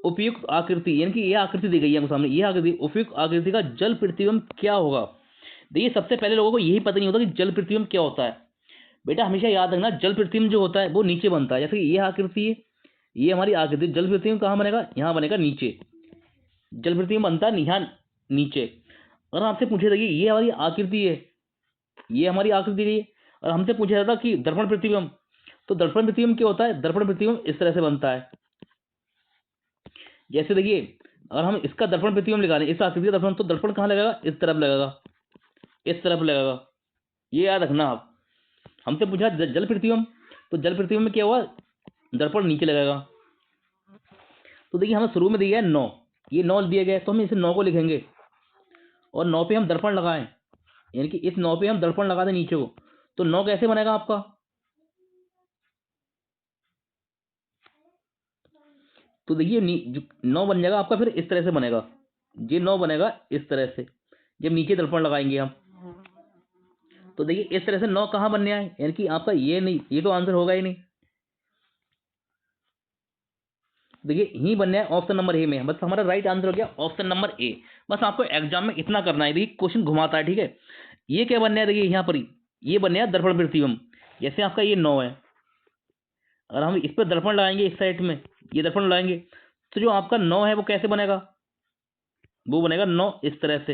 उपयुक्त आकृति, यानी कि यह आकृति दी गई है हमको सामने, यह आकृति, उपयुक्त आकृति का जल प्रतिबिंब क्या होगा। देखिए सबसे पहले लोगों को यही पता नहीं होता कि जल प्रतिबिंब क्या होता है। बेटा हमेशा याद रखना, जल प्रतिबिंब जो होता है वो नीचे बनता है, जैसे कि यह आकृति है, ये हमारी आकृति, जल प्रतिबिंब कहाँ बनेगा, यहाँ बनेगा नीचे, जल प्रतिबिंब बनता है यहाँ नीचे। अगर आपसे पूछे, देखिए ये हमारी आकृति है, ये हमारी आकृति है, और हमसे पूछा जाता कि दर्पण प्रतिबिंब, तो दर्पण प्रतिबिंब क्या होता है, दर्पण प्रतिबिंब इस तरह से बनता है। जैसे देखिए अगर हम इसका दर्पण प्रतिबिंब निकालें, इस आकृति का दर्पण, तो दर्पण कहाँ लगेगा, इस तरफ लगेगा, इस तरफ लगेगा, ये याद रखना आप। हमसे पूछा जल प्रतिबिंब, तो जल प्रतिबिंब में क्या हुआ, दर्पण नीचे लगेगा। तो देखिए हमें शुरू में दिया है 9, ये 9 दिए गए, तो हम इसे 9 को लिखेंगे और 9 पे हम दर्पण लगाएं, यानी कि इस 9 पे हम दर्पण लगा दें नीचे को, तो 9 कैसे बनेगा आपका, तो देखिए 9 बन जाएगा आपका, फिर इस तरह से बनेगा, ये 9 बनेगा इस तरह से, जब नीचे दर्पण लगाएंगे हम। तो देखिए इस तरह से 9 कहाँ बनने आए, यानी कि आपका ये नहीं, ये तो आंसर होगा ही नहीं। देखिए यही बनना है ऑप्शन नंबर ए में, बस हमारा राइट आंसर हो गया ऑप्शन नंबर ए। बस आपको एग्जाम में इतना करना है। देखिए क्वेश्चन घुमाता है, ठीक है। ये क्या बनना है, देखिए यहाँ पर ये बनना है दर्पण प्रतिबिंब। जैसे आपका ये 9 है, अगर हम इस पर दर्पण लगाएंगे, इस साइड में ये दर्पण लगाएंगे, तो जो आपका 9 है वो कैसे बनेगा, वो बनेगा 9 इस तरह से,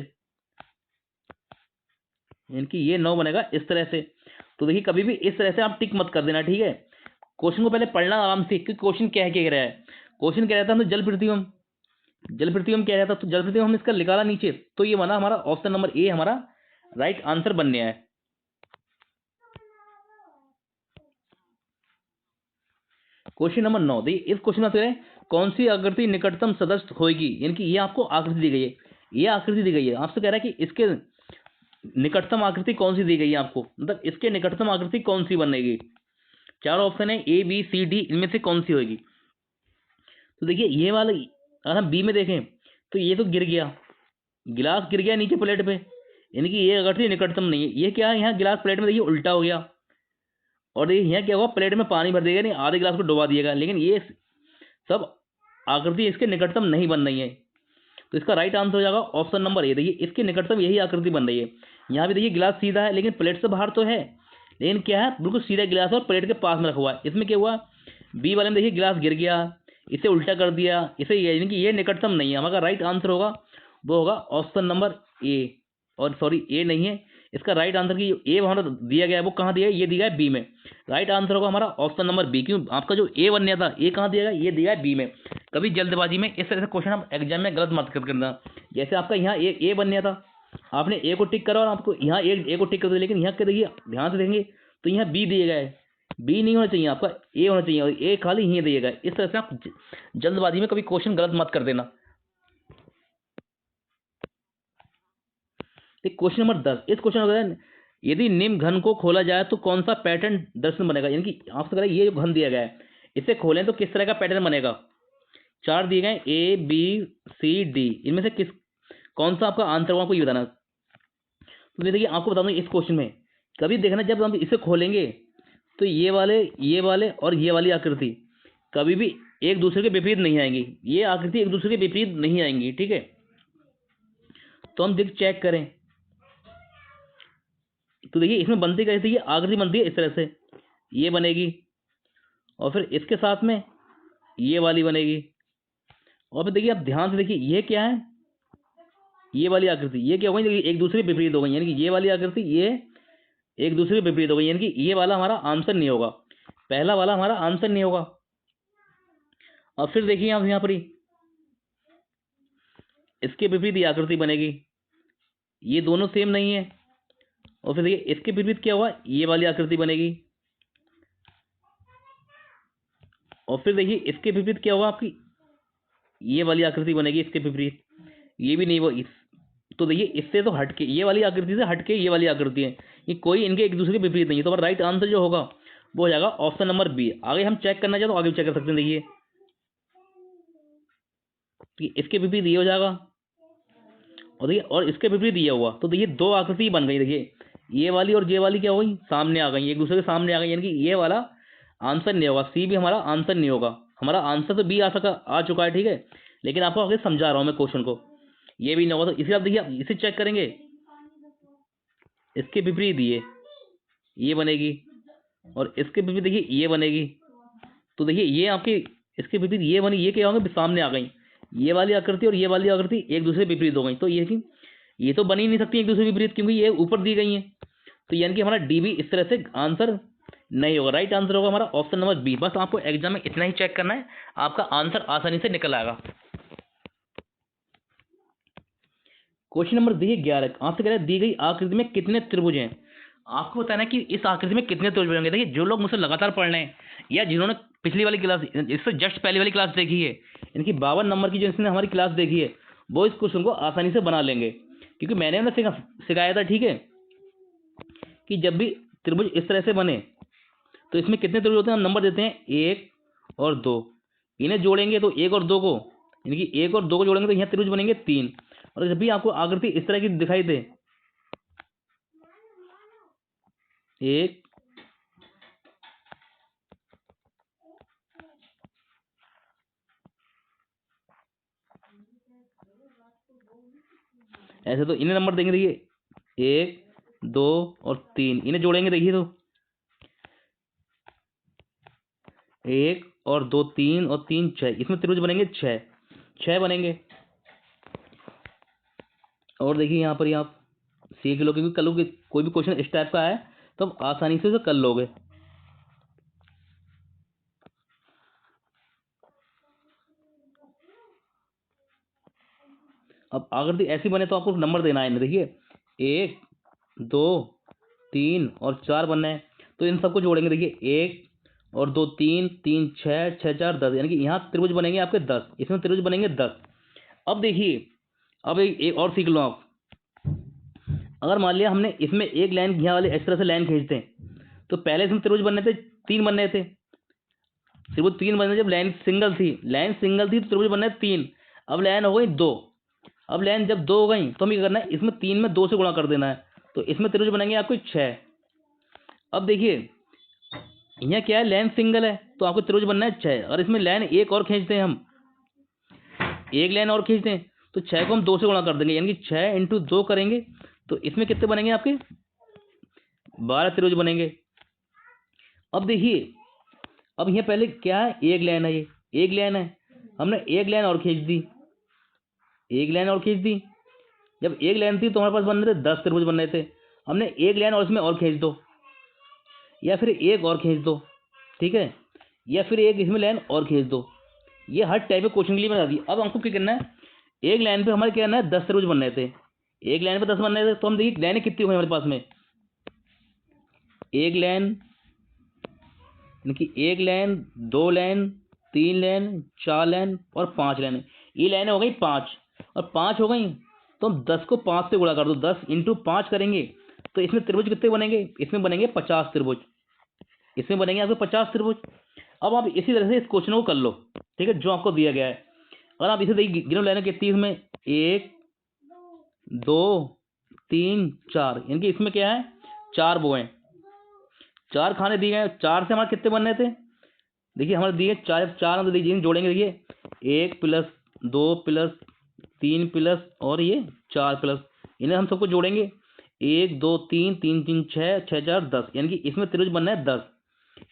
यानी ये 9 बनेगा इस तरह से। तो देखिए कभी भी इस तरह से आप टिक मत कर देना, ठीक है। क्वेश्चन को पहले पढ़ना आराम से, क्योंकि क्वेश्चन क्या कह रहा है। क्वेश्चन कह रहा था हम जल प्रतिबिंब, जल प्रतिबिंब कह रहा था, तो जल प्रतिबिंब हमने इसका निकाला नीचे, तो ये बना हमारा ऑप्शन नंबर ए, हमारा राइट आंसर बनने है। क्वेश्चन नंबर 9, देखिए इस क्वेश्चन में कह रहे हैं कौन सी आकृति निकटतम सदस्य होगी, यानी कि ये आपको आकृति दी गई है, ये आकृति दी गई है, आपसे कह रहा है कि इसके निकटतम आकृति कौन सी दी गई है आपको, मतलब इसके निकटतम आकृति कौन सी बनेगी। चार ऑप्शन है ए बी सी डी, इनमें से कौन सी होगी। तो देखिए ये वाला, अगर हम बी में देखें तो ये तो गिर गया, गिलास गिर गया नीचे प्लेट पे, यानी कि ये आकृति निकटतम नहीं है। ये क्या है, यहाँ गिलास प्लेट में देखिए उल्टा हो गया, और देखिए यहाँ क्या हुआ, प्लेट में पानी भर देगा, नहीं आधे गिलास को डुबा दिएगा, लेकिन ये सब आकृति इसके निकटतम नहीं बन रही है। तो इसका राइट आंसर हो जाएगा ऑप्शन नंबर ए। देखिए इसके निकटतम यही आकृति बन रही है। यहाँ भी देखिए गिलास सीधा है, लेकिन प्लेट से बाहर तो है, लेकिन क्या है, बिल्कुल सीधा गिलास और प्लेट के पास में रखा हुआ है। इसमें क्या हुआ, बी वाले में देखिए गिलास गिर गया, इसे उल्टा कर दिया, इसे यानी कि ये निकटतम नहीं है। हमारा राइट आंसर होगा वो होगा ऑप्शन नंबर ए, और सॉरी ए नहीं है, इसका राइट आंसर की ए हमारा दिया गया है वो कहाँ दिया है, ये दिया है बी में। राइट आंसर होगा हमारा ऑप्शन नंबर बी। क्यों, आपका जो ए बनने था, ए कहाँ दिया गया, ये दिया है बी में। कभी जल्दबाजी में इस तरह से क्वेश्चन आप एग्जाम में गलत मत करना। जैसे आपका यहाँ ए बनने था, आपने ए को टिक करा और आपको यहाँ ए को टिक कर दिया, लेकिन यहाँ के देखिए ध्यान से देखेंगे तो यहाँ बी दिए गए, बी नहीं होना चाहिए, आपका ए होना चाहिए, और ए खाली यहीं दिए गए। इस तरह से आप जल्दबाजी में कभी क्वेश्चन गलत मत कर देना। क्वेश्चन नंबर 10, इस क्वेश्चन में यदि निम्न घन को खोला जाए तो कौन सा पैटर्न दर्शन बनेगा, यानी कि आपसे कह रहा है ये जो घन दिया गया है इसे खोलें तो किस तरह का पैटर्न बनेगा। चार दिए गए ए बी सी डी, इनमें से कौन सा आपका आंसर होगा, आपको ये बताना। तो देखिए आपको बता दूं, इस क्वेश्चन में कभी देखना जब हम इसे खोलेंगे तो ये वाले और ये वाली आकृति कभी भी एक दूसरे के विपरीत नहीं आएंगी, ये आकृति एक दूसरे के विपरीत नहीं आएंगी, ठीक है। तो हम देख चेक करें, तो देखिए इसमें बनती कैसे, ये आकृति बनती है इस तरह से, ये बनेगी, और फिर इसके साथ में ये वाली बनेगी, और फिर देखिए आप ध्यान से देखिए ये क्या है, ये वाली आकृति, ये क्या हो गई, एक दूसरे के विपरीत हो गई, यानी कि ये वाली आकृति ये एक दूसरे के विपरीत हो गई, यानी कि ये वाला हमारा आंसर नहीं होगा, पहला वाला हमारा आंसर नहीं होगा। और फिर देखिए आप यहाँ पर इसके विपरीत ये आकृति बनेगी, ये दोनों सेम नहीं है। और फिर देखिए इसके विपरीत क्या हुआ, ये वाली आकृति बनेगी, और फिर देखिए इसके विपरीत क्या हुआ, आपकी ये वाली आकृति बनेगी, इसके विपरीत ये भी नहीं वो तो देखिए इससे तो हटके, ये वाली आकृति से हटके ये वाली आकृति है, ये कोई इनके एक दूसरे के विपरीत नहीं है। तो हमारा राइट आंसर जो होगा वो हो जाएगा ऑप्शन नंबर बी। आगे हम चेक करना चाहे तो आगे चेक कर सकते हैं। देखिए इसके विपरीत ये हो जाएगा, और देखिए और इसके विपरीत ये हुआ, तो देखिए दो आकृति बन गई। देखिए ये वाली और ये वाली क्या हो गई, सामने आ गई, एक दूसरे के सामने आ गई, यानी कि ये वाला आंसर नहीं होगा, सी भी हमारा आंसर नहीं होगा। हमारा आंसर तो बी आ चुका है, ठीक है, लेकिन आपको आगे समझा रहा हूँ मैं क्वेश्चन को, ये भी नहीं होगा। तो इसे आप देखिए, इसे चेक करेंगे, इसके विपरीत ये बनेगी, और इसके विपरीत देखिए ये बनेगी। तो देखिए ये आपकी इसके विपरीत ये बनी, ये क्या होंगे, सामने आ गई, ये वाली आकृति और ये वाली आकृति एक दूसरे विपरीत हो गई। तो ये तो बन ही नहीं सकती एक दूसरे विपरीत, क्योंकि ये ऊपर दी गई है। तो यानी कि हमारा डी भी इस तरह से आंसर नहीं होगा। राइट आंसर होगा हमारा ऑप्शन नंबर बी। बस आपको एग्जाम में इतना ही चेक करना है, आपका आंसर आसानी से निकल आएगा। क्वेश्चन नंबर देखिए 11, आपसे कह रहा है दी गई आकृति में कितने त्रिभुज हैं। आपको बताना है कि इस आकृति में कितने त्रिभुज होंगे। देखिए जो लोग मुझसे लगातार पढ़ रहे हैं, या जिन्होंने पिछली वाली क्लास, इससे जस्ट पहले वाली क्लास देखी है, इनकी 52 नंबर की जो इसने हमारी क्लास देखी है, वो इस क्वेश्चन को आसानी से बना लेंगे, क्योंकि मैंने उन्हें सिखाया था, ठीक है, कि जब भी त्रिभुज इस तरह से बने तो इसमें कितने त्रिभुज होते हैं, हम नंबर देते हैं 1 और 2, इन्हें जोड़ेंगे तो 1 और 2 को, यानी कि 1 और 2 को जोड़ेंगे तो यहाँ त्रिभुज बनेंगे 3। और जब भी आपको आकृति इस तरह की दिखाई दे, 1 ऐसे तो इन्हें नंबर देंगे, देखिए 1 2 और 3, इन्हें जोड़ेंगे, देखिए तो 1 और 2 3 और 3 6, इसमें त्रिभुज बनेंगे 6 बनेंगे। और देखिए यहाँ पर ही आप सीख लो, क्योंकि कल को कोई भी क्वेश्चन इस टाइप का है तो आप आसानी से उसे कर लोगे। अब आकृति ऐसी बने तो आपको नंबर देना है, देखिए 1 2 3 और 4 बनना है, तो इन सबको जोड़ेंगे, देखिए 1 और 2 3 3 6 6 4 10, यानी कि यहाँ त्रिभुज बनेंगे आपके 10, इसमें त्रिभुज बनेंगे 10। अब देखिए, अब एक और सीख लो आप। अगर मान लिया हमने इसमें एक लाइन यहाँ वाले इस तरह से लाइन खींचते हैं, तो पहले इसमें त्रिभुज बनने थे 3 बनने थे, त्रिभुज 3 बनने, जब लाइन सिंगल थी तो त्रिभुज बनने 3। अब लाइन हो गई 2, अब लाइन जब 2 हो गई तो हमें क्या करना है, इसमें 3 में 2 से गुणा कर देना है, तो इसमें त्रिभुज बनेंगे आपको 6। अब देखिए यहाँ क्या है, लाइन सिंगल है तो आपको त्रिभुज बनना है 6, और इसमें लाइन एक और खींचते हैं, हम एक लाइन और खींचते हैं, तो 6 को हम 2 से गुणा कर देंगे, यानी कि 6 × 2 करेंगे तो इसमें कितने बनेंगे आपके 12 त्रिभुज बनेंगे। अब देखिए, अब यहाँ पहले क्या है, एक लाइन है, ये एक लाइन है, हमने एक लाइन और खींच दी, एक लाइन और खींच दी। जब एक लाइन थी तो हमारे पास बन रहे थे 10 त्रिभुज बन रहे थे, हमने एक लाइन और इसमें और खींच दो, या फिर एक और खींच दो, ठीक है, या फिर एक इसमें लाइन और खींच दो। ये हर टाइप के क्वेश्चन के लिए बता दी। अब हमको क्या करना है, एक लाइन पे हमारे क्या करना है, 10 त्रिभुज बन रहे थे, एक लाइन पे 10 बन रहे थे, तो हम देखिए लाइनें कितनी हो गई हमारे पास में, एक लाइन, यानी कि एक लाइन, 2 लाइन, 3 लाइन, 4 लाइन और 5 लाइन, ये लाइनें हो गई 5, और 5 हो गई तो हम 10 को 5 से गुणा कर दो, 10 × 5 करेंगे तो इसमें त्रिभुज कितने बनेंगे, इसमें बनेंगे 50 त्रिभुज, इसमें बनेंगे आपको 50 त्रिभुज। अब आप इसी तरह से इस क्वेश्चन को कर लो, ठीक है, जो आपको दिया गया है। अगर आप इसे देखिए, गिनो लाइनें कितनी है इसमें, 1 2 3 4, यानी कि इसमें क्या है, 4 वो हैं, 4 खाने दिए गए, 4 से हमारे कितने बनने थे, देखिए हमारे दिए 4, 4 मतलब दीजिए, जोड़ेंगे, देखिए 1 + 2 + 3 प्लस और ये 4 प्लस, इन्हें हम सबको जोड़ेंगे, 1 2 3 3 3 6 6 4 10, यानी कि इसमें त्रिभुज बनना है 10,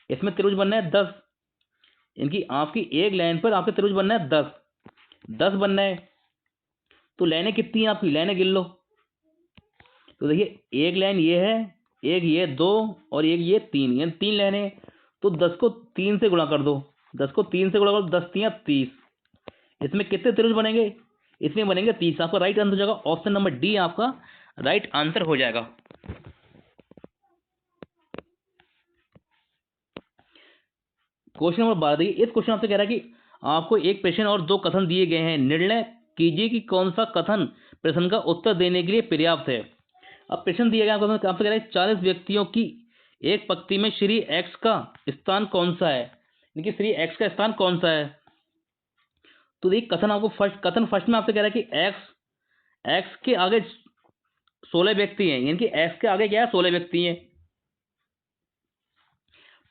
इसमें त्रिभुज बनना है 10, यानी कि आपकी एक लाइन पर आपके त्रिभुज बनना है 10 बनना है। तो लाइनें कितनी हैं आपकी, लाइनें गिन लो, तो देखिए एक लाइन ये है, एक ये 2 और एक ये 3, यानी 3 लाइनें, तो 10 को 3 से गुणा कर दो, 10 को 3 से गुणा करो, 10 3 30, इसमें कितने त्रिभुज बनेंगे, इसमें बनेंगे 30। आपका राइट आंसर हो जाएगा ऑप्शन नंबर डी, आपका राइट आंसर हो जाएगा। क्वेश्चन नंबर 12 देखिए, इस क्वेश्चन आपसे कह रहा है कि आपको एक प्रश्न और 2 कथन दिए गए हैं, निर्णय कीजिए कि कौन सा कथन प्रश्न का उत्तर देने के लिए पर्याप्त है। अब प्रश्न दिया गया आपको, आपसे कह रहा है 40 व्यक्तियों की एक पंक्ति में श्री एक्स का स्थान कौन सा है, देखिए श्री एक्स का स्थान कौन सा है। तो देखिए कथन आपको फर्स्ट में आपसे कह रहा है कि एक्स के आगे 16 व्यक्ति हैं, यानी कि एक्स के आगे क्या है, 16 व्यक्ति हैं।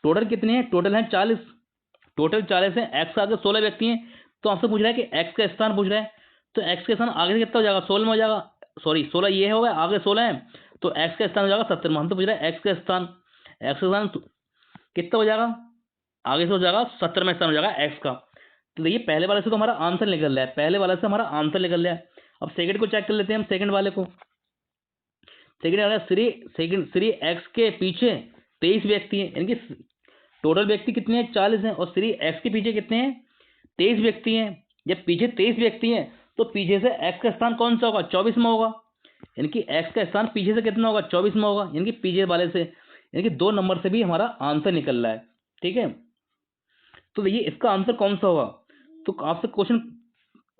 टोटल कितने हैं, टोटल हैं 40, टोटल 40 है, एक्स के आगे 16 व्यक्ति हैं। तो आपसे पूछ रहा है कि एक्स का स्थान पूछ रहा है, तो एक्स का स्थान आगे से कितना हो जाएगा, 16 में हो जाएगा, सॉरी 16 ये होगा, आगे 16 है, तो एक्स का स्थान हो जाएगा 70 में। हम तो पूछ रहे हैं एक्स का स्थान कितना हो जाएगा, आगे से हो जाएगा 70 में स्थान हो जाएगा एक्स का। तो देखिए पहले वाले से तो हमारा आंसर निकल रहा है, पहले वाले से हमारा आंसर निकल रहा है। अब सेकंड को चेक कर लेते हैं हम, सेकंड वाले को, सेकंड वाला श्री एक्स के पीछे 23 व्यक्ति हैं, यानी कि टोटल व्यक्ति कितने हैं, 40 हैं, और श्री एक्स के पीछे कितने हैं, 23 व्यक्ति हैं। जब पीछे 23 व्यक्ति हैं तो पीछे से एक्स का स्थान कौन सा होगा, 24 में होगा, यानी कि एक्स का स्थान पीछे से कितना होगा, 24 में होगा, यानी कि पीछे वाले से, यानी कि 2 नंबर से भी हमारा आंसर निकल रहा है, ठीक है। तो देखिए इसका आंसर कौन सा होगा, तो आपसे क्वेश्चन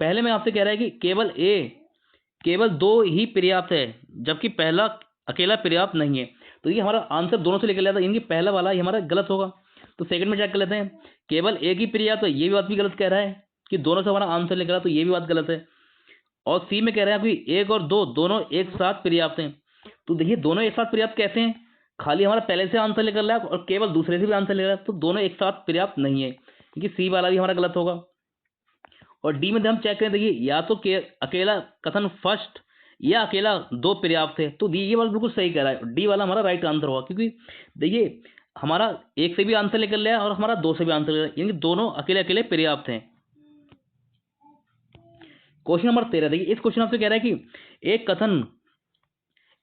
पहले में आपसे कह रहा है कि केवल 2 ही पर्याप्त है, जबकि पहला अकेला पर्याप्त नहीं है। तो ये हमारा आंसर दोनों से निकल जाता है, यानी कि पहला वाला ही हमारा गलत होगा। तो सेकंड में चेक कर लेते हैं, केवल एक ही पर्याप्त है, ये भी बात भी गलत कह रहा है कि दोनों से हमारा आंसर निकला, तो ये भी बात गलत है। और सी में कह रहा है कि 1 और 2 दोनों एक साथ पर्याप्त हैं। तो देखिए दोनों एक साथ पर्याप्त कैसे हैं, खाली हमारा पहले से आंसर निकल रहा है और केवल दूसरे से भी आंसर निकल रहा है, तो दोनों एक साथ पर्याप्त नहीं है, क्योंकि सी वाला भी हमारा गलत होगा। और डी में हम चेक करें, देखिए या तो अकेला कथन फर्स्ट या अकेला 2 पर्याप्त है। तो ये वाला बिल्कुल सही कह रहा है, डी वाला हमारा राइट आंसर होगा, क्योंकि देखिए हमारा 1 से भी आंसर निकल रहा है और हमारा 2 से भी आंसर निकल रहा है, यानी कि दोनों अकेले अकेले पर्याप्त हैं। क्वेश्चन नंबर 13 देखिए, इस क्वेश्चन आपसे कह रहा है कि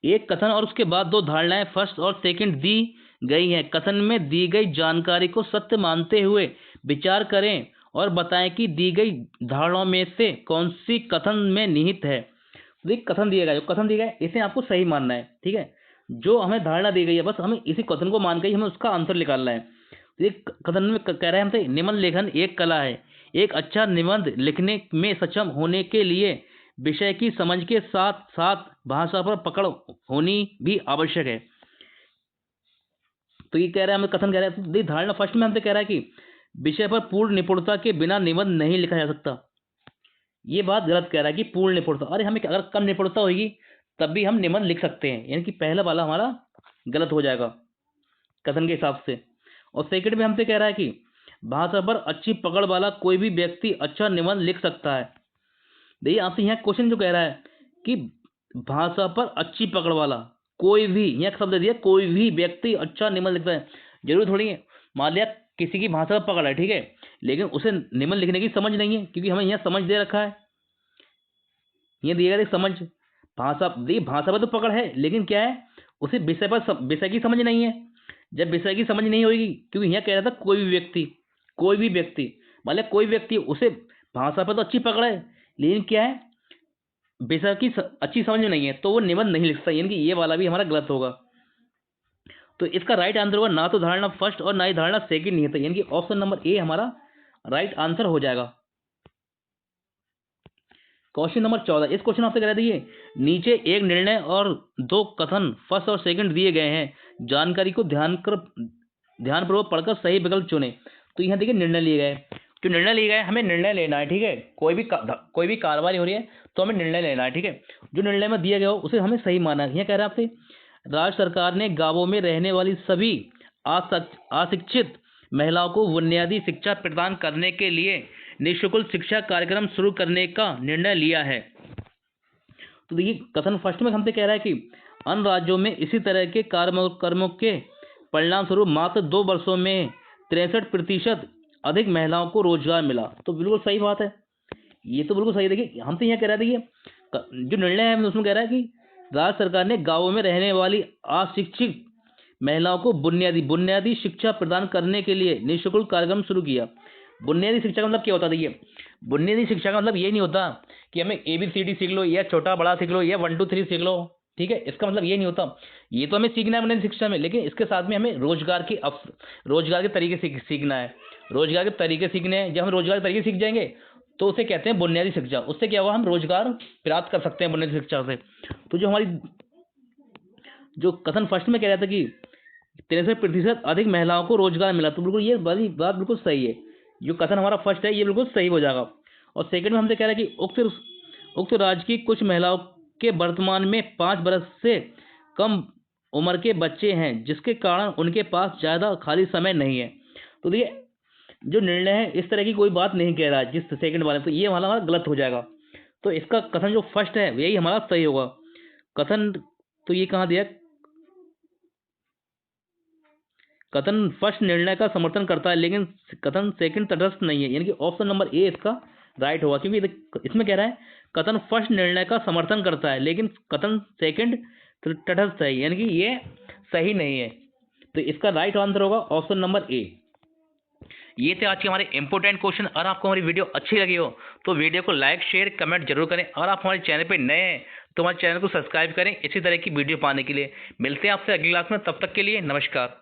एक कथन और उसके बाद 2 धारणाएं फर्स्ट और सेकंड दी गई हैं। कथन में दी गई जानकारी को सत्य मानते हुए विचार करें और बताएं कि दी गई धारणाओं में से कौन सी कथन में निहित है। तो देखिए कथन दिया गया, जो कथन दिया गया है इसे आपको सही मानना है, ठीक है। जो हमें धारणा दी गई है बस हमें इसी कथन को मान के ही हमें उसका आंसर निकालना है। तो ये कथन में कह रहा है हमसे, निबंध लेखन एक कला है। एक अच्छा निबंध लिखने में सक्षम होने के लिए विषय की समझ के साथ साथ भाषा पर पकड़ होनी भी आवश्यक है। तो ये कह रहा है, हमें कथन कह रहा है, तो धारणा फर्स्ट में हमसे कह रहा है कि विषय पर पूर्ण निपुणता के बिना निबंध नहीं लिखा जा सकता। ये बात गलत कह रहा है कि पूर्ण निपुणता, अरे हमें अगर कम निपुणता होगी तब भी हम निबंध लिख सकते हैं, यानी कि पहला वाला हमारा गलत हो जाएगा कथन के हिसाब से। और सेकंड में हमसे कह रहा है कि भाषा पर अच्छी पकड़ वाला कोई भी व्यक्ति अच्छा निबंध लिख सकता है। देखिए आपसे यहाँ क्वेश्चन जो कह रहा है कि भाषा पर अच्छी पकड़ वाला कोई भी, यहाँ शब्द दिया कोई भी व्यक्ति अच्छा निबंध लिखता है। जरूरी थोड़ी है, मान लिया किसी की भाषा पर पकड़ है, ठीक है, लेकिन उसे निबंध लिखने की समझ नहीं है, क्योंकि हमें यहाँ समझ दे रखा है, ये दिया गया समझ। भाषा देखिए भाषा पर तो पकड़ है, लेकिन क्या है उसे विषय की समझ नहीं है। जब विषय की समझ नहीं होगी, क्योंकि यहाँ कह रहा था कोई भी व्यक्ति मान लिया कोई व्यक्ति, उसे भाषा पर तो अच्छी पकड़ है, लेकिन क्या है विषय की अच्छी समझ में नहीं है, तो वो निबंध नहीं लिख सकता, यानी कि ये वाला भी हमारा गलत होगा। तो इसका राइट आंसर होगा ना तो धारणा फर्स्ट और ना ही धारणा सेकंड नहीं है, यानी कि ऑप्शन नंबर ए हमारा राइट आंसर हो जाएगा। क्वेश्चन नंबर 14, इस क्वेश्चन आपसे कह रहे थे नीचे एक निर्णय और 2 कथन फर्स्ट और सेकंड दिए गए हैं, जानकारी को ध्यानपूर्वक पढ़कर सही विकल्प चुने। तो यहाँ देखिए निर्णय लिए गए, जो निर्णय लिए गए हमें निर्णय लेना है, ठीक है। कोई भी कार्रवाई हो रही है तो हमें निर्णय लेना है, ठीक है। जो निर्णय में दिया गया हो उसे हमें सही मानना है। यहाँ कह रहे हैं आपसे, राज्य सरकार ने गांवों में रहने वाली सभी अशिक्षित महिलाओं को बुनियादी शिक्षा प्रदान करने के लिए निःशुल्क शिक्षा कार्यक्रम शुरू करने का निर्णय लिया है। तो देखिए कथन फर्स्ट में हमसे कह रहा है कि अन्य राज्यों में इसी तरह के कर्मों के परिणाम स्वरूप मात्र 2 वर्षों में 63% अधिक महिलाओं को रोजगार मिला। तो बिल्कुल सही बात है, ये तो बिल्कुल सही। देखिए हमसे यहाँ कह रहा है, देखिए जो निर्णय है उसमें कह रहा है कि राज्य सरकार ने गाँवों में रहने वाली अशिक्षित महिलाओं को बुनियादी शिक्षा प्रदान करने के लिए निःशुल्क कार्यक्रम शुरू किया। बुनियादी शिक्षा का मतलब क्या होता है? देखिए बुनियादी शिक्षा का मतलब ये नहीं होता कि हमें ABCD सीख लो या छोटा बड़ा सीख लो या 1 2 3 सीख लो, ठीक है। इसका मतलब ये नहीं होता, ये तो हमें सीखना है बुनियादी शिक्षा में, लेकिन इसके साथ में हमें रोजगार के तरीके सीखना है। रोजगार के तरीके सीखने हैं, जब हम रोजगार के तरीके सीख जाएंगे तो उसे कहते हैं बुनियादी शिक्षा। उससे क्या होगा, हम रोजगार प्राप्त कर सकते हैं बुनियादी शिक्षा से। तो जो हमारी जो कथन फर्स्ट में कह रहा था कि 63% अधिक महिलाओं को रोजगार मिला, तो बिल्कुल ये बात बिल्कुल सही है। जो कथन हमारा फर्स्ट है ये बिल्कुल सही हो जाएगा। और सेकंड में हमसे कह रहा है कि उक्त राज्य की कुछ महिलाओं के वर्तमान में 5 वर्ष से कम उम्र के बच्चे हैं, जिसके कारण उनके पास ज़्यादा खाली समय नहीं है। तो देखिए जो निर्णय है इस तरह की कोई बात नहीं कह रहा है जिस सेकंड वाले, तो ये हमारा गलत हो जाएगा। तो इसका कथन जो फर्स्ट है यही हमारा सही होगा कथन। तो ये कहाँ दिया, कथन फर्स्ट निर्णय का समर्थन करता है लेकिन कथन सेकंड तटस्थ नहीं है, यानी कि ऑप्शन नंबर ए इसका राइट होगा। क्योंकि इसमें कह रहा है कथन फर्स्ट निर्णय का समर्थन करता है लेकिन कथन सेकंड तटस्थ है, यानी कि ये सही नहीं है। तो इसका राइट आंसर होगा ऑप्शन नंबर ए। ये थे आज के हमारे इंपॉर्टेंट क्वेश्चन। अगर आपको हमारी वीडियो अच्छी लगी हो तो वीडियो को लाइक शेयर कमेंट जरूर करें। अगर आप हमारे चैनल पर नए हैं तो हमारे चैनल को सब्सक्राइब करें इसी तरह की वीडियो पाने के लिए। मिलते हैं आपसे अगली क्लास में, तब तक के लिए नमस्कार।